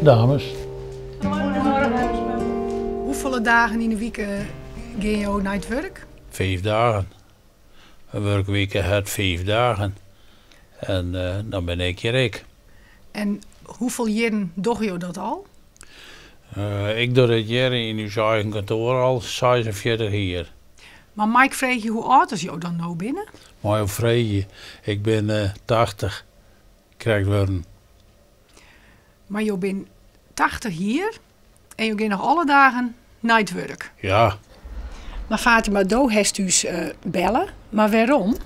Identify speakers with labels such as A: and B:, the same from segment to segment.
A: dames.
B: Hoeveel dagen in de week ga je naar het werk?
A: 5 dagen. Een werkweek had 5 dagen. En dan ben ik hier ik.
B: En hoeveel jaren doe je dat al?
A: Ik doe dit hier in uw eigen kantoor al 46 jaar.
B: Maar Mike vreeg je hoe oud is jou dan nou binnen?
A: Maar hoe vreeg je? Ik ben 80. Krijg worden.
B: Maar je bent 80 hier en je gaat nog alle dagen naar het werk.
A: Ja.
B: Maar Fatima Do heeft dus bellen. Maar waarom?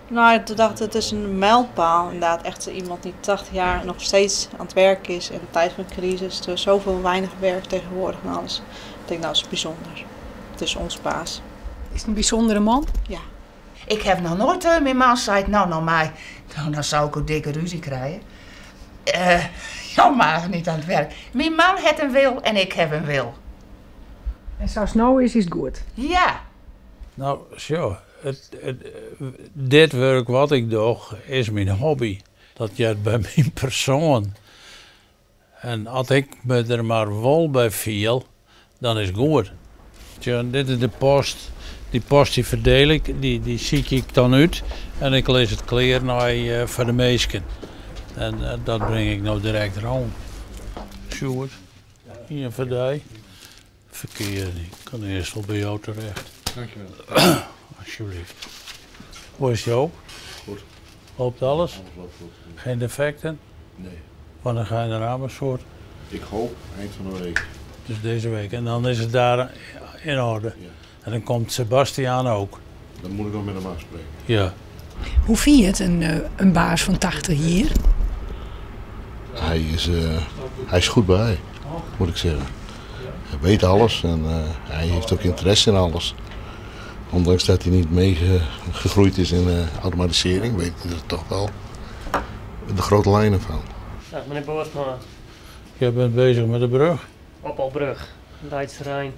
C: Nou, ik dacht, het is een mijlpaal. Inderdaad, echt iemand die 80 jaar nog steeds aan het werk is in een tijd van crisis. Er is zoveel weinig werk tegenwoordig en alles. Ik denk, nou, dat is bijzonder. Het is ons baas.
B: Is het een bijzondere man?
C: Ja.
D: Ik heb nog nooit mijn man zei, nou mij, dan zou ik een dikke ruzie krijgen. Maar niet aan het werk. Mijn man heeft een wil en ik heb een wil.
B: En zoals het nou is het goed.
D: Ja.
A: Nou, zo. Dit werk wat ik doe, is mijn hobby. Dat gaat bij mijn persoon. En als ik me er maar wel bij viel, dan is het goed. Tja, dit is de post. Die post die verdeel ik, die zie ik dan uit. En ik lees het klaar naar voor de meisken. En dat breng ik nou direct rond. Sjoerd, hier voor die. Verkeer, ik kan eerst wel bij jou terecht.
E: Dankjewel.
A: Alsjeblieft. Hoe is het jou?
E: Goed.
A: Loopt alles?
E: Alles loopt goed.
A: Geen defecten?
E: Nee.
A: Wanneer ga je naar Amersfoort?
E: Ik hoop eind van de week.
A: Dus deze week. En dan is het daar in orde.
E: Ja.
A: En dan komt Sebastiaan ook.
E: Dan moet ik nog met hem afspreken.
A: Ja.
B: Hoe vind je het, een baas van 80 jaar?
E: Hij is goed bij, moet ik zeggen. Hij weet alles en hij heeft ook interesse in alles. Ondanks dat hij niet meegegroeid is in automatisering, weet hij er toch wel de grote lijnen van.
F: Dag meneer Boersma,
A: Jij bent bezig met de brug?
F: Oppelbrug, Leidsterrein.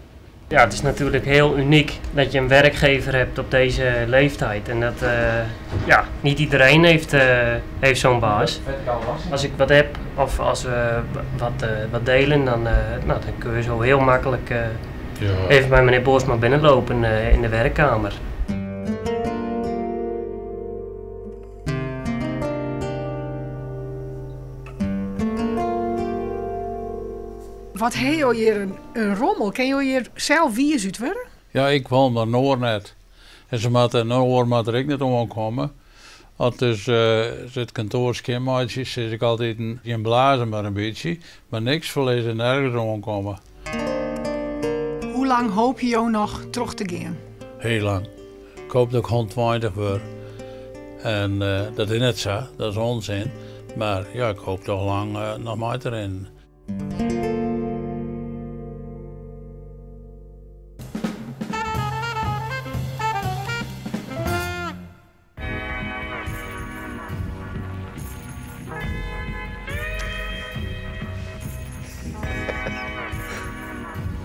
F: Ja, het is natuurlijk heel uniek dat je een werkgever hebt op deze leeftijd. En dat niet iedereen heeft zo'n baas. Als ik wat heb of als we wat delen, dan kun je zo heel makkelijk even bij meneer Boersma binnenlopen in de werkkamer.
B: Wat heb je hier een rommel? Ken je hier zelf wie is het worden?
A: Ja, ik woon maar Noor net. En ze moeten Noor moet er ik niet omkomen. Als dus het kantoorschemaatje zit ik altijd in blazen maar een beetje. Maar niks verlezen nergens omkomen.
B: Hoe lang hoop je jou nog terug te gaan?
A: Heel lang. Ik hoop dat ik 120 word. En dat is net zo, dat is onzin. Maar ja, ik hoop toch lang nog maar erin.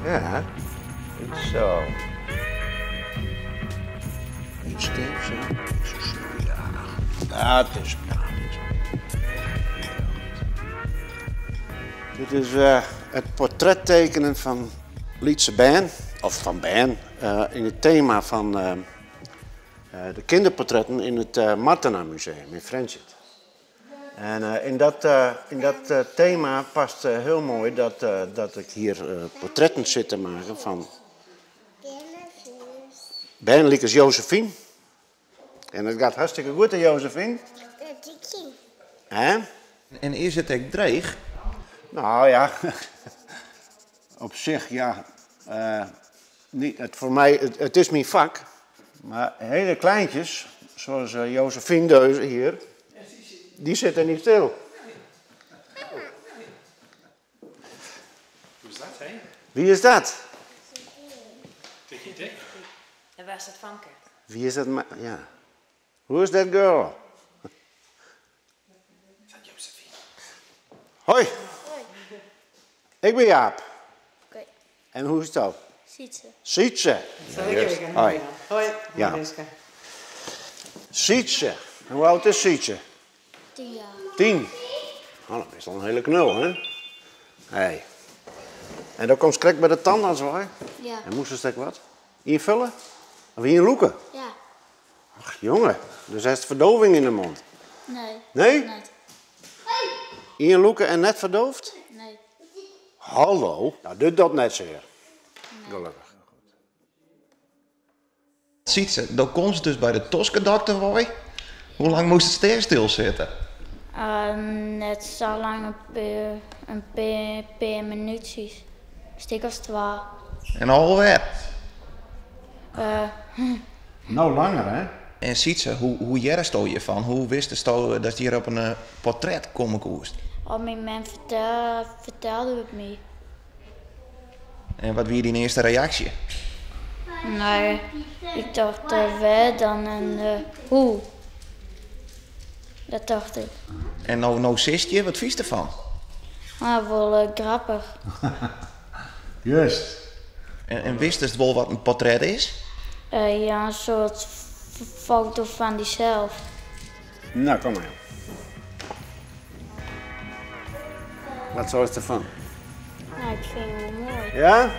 G: Ja, goed zo. Iets steeds zo. Ja, dat is Dit is het portret tekenen van Lietse Ben, of van Ben, in het thema van de kinderportretten in het Martena Museum in Friendship. En in dat thema past heel mooi dat ik hier portretten zit te maken van Ben Liekes Josephine. En het gaat hartstikke goed, hè, Josephine? Hè?
H: En is het echt dreig?
G: Nou ja, op zich ja. Voor mij, het is mijn vak. Maar hele kleintjes, zoals Josephine Deuze hier, die zitten niet stil.
I: Hoe is dat, hè?
G: Wie is dat?
I: Weet je het?
J: En waar is dat Vanke?
G: Wie is dat? Ja. Who is that girl?
I: Is dat Josephine?
G: Hoi. Ik ben Jaap.
J: Oké.
G: En hoe is het ook?
J: Sietse.
G: Sietse. Hoi.
C: Hoi,
G: Ja. Sietse. Hoe oud is Sietse?
J: 10 jaar.
G: 10. Oh, dat is al een hele knul, hè? Hey. En dan komt ze bij de tandarts hoor.
J: Ja.
G: En moest ze wat? Invullen? Of inloeken?
J: Ja.
G: Ach jongen, dus hij heeft verdoving in de mond.
J: Nee.
G: Nee?
J: Nee.
G: Inloeken en net verdoofd?
J: Nee.
G: Hallo? Nou, doet dat net zeer. Gelukkig.
H: Ziet ze, dan komt ze dus bij de Toskendokter hoor. Hoe lang moest het ster stilzitten?
J: Net zo lang een paar minuutjes. Stik als 2.
H: En alweer.
G: Nou langer hè?
H: En ziet ze, hoe jij sto je van? Hoe wist je dat je hier op een portret komen koest?
J: Mijn man vertelde het me.
H: En wat was die eerste reactie?
J: Nee, ik dacht wel dan een hoe. Dat dacht ik.
H: En nou zist je, wat vies ervan?
J: Wel grappig.
G: Juist.
H: En wist het wel wat een portret is?
J: Ja, een soort foto van diezelf.
G: Nou, kom maar. Wat zou het ervan?
J: Nou, ik vind het wel mooi.
G: Ja?